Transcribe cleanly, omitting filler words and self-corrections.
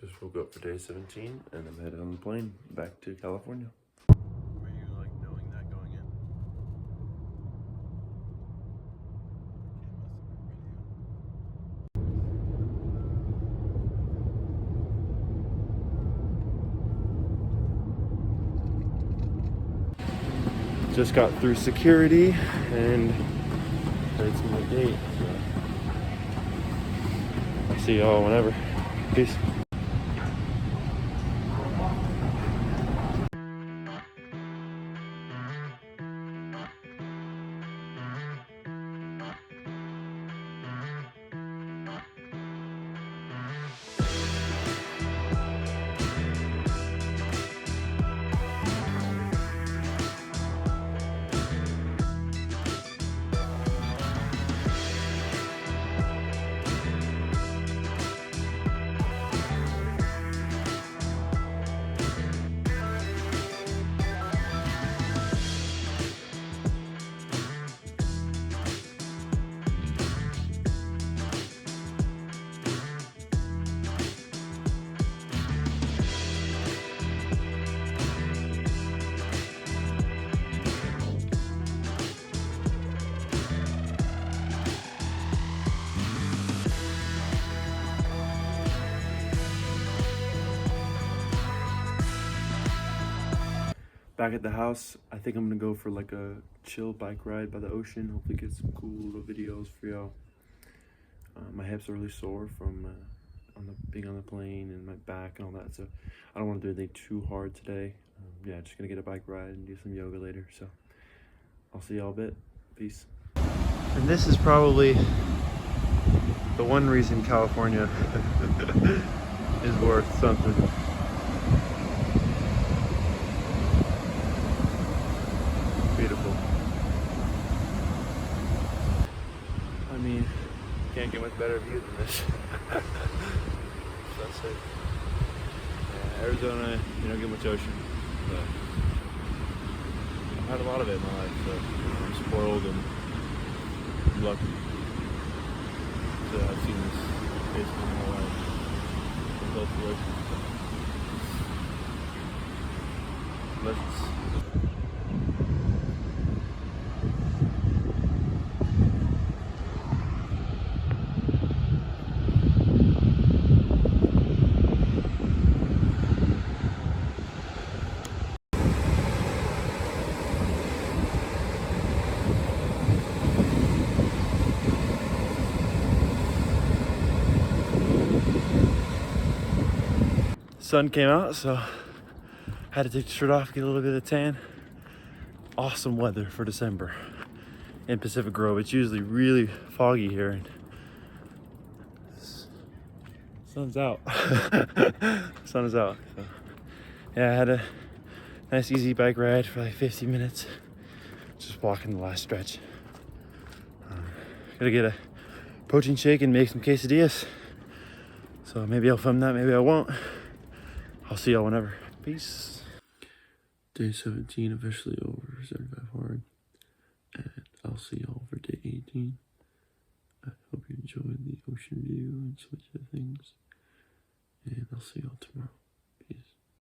Just woke up for day 17 and I'm headed on the plane back to California. Were you like knowing that going in? Just got through security and headed to my gate. So I'll see y'all whenever. Peace. Back at the house, I think I'm gonna go for like a chill bike ride by the ocean. Hopefully get some cool little videos for y'all. My hips are really sore from being on the plane and my back and all that, so I don't want to do anything too hard today. Yeah, just gonna get a bike ride and do some yoga later, so I'll see y'all a bit. Peace. And this is probably the one reason California is worth something. Beautiful. I mean, can't get much better view than this. Sunset. Yeah, Arizona, you don't get much ocean, but I've had a lot of it in my life, so I'm spoiled and I'm lucky. So I've seen this basically my whole life. In both the oceans. Let's sun came out, so had to take the shirt off, get a little bit of tan. Awesome weather for December in Pacific Grove. It's usually really foggy here and sun's out. Sun is out. So yeah, I had a nice easy bike ride for like 50 minutes. Just walking the last stretch. Gotta get a protein shake and make some quesadillas. So maybe I'll film that, maybe I won't. I'll see y'all whenever. Peace. Day 17 officially over, 75 hard. And I'll see y'all for day 18. I hope you enjoyed the ocean view and such things. And I'll see y'all tomorrow.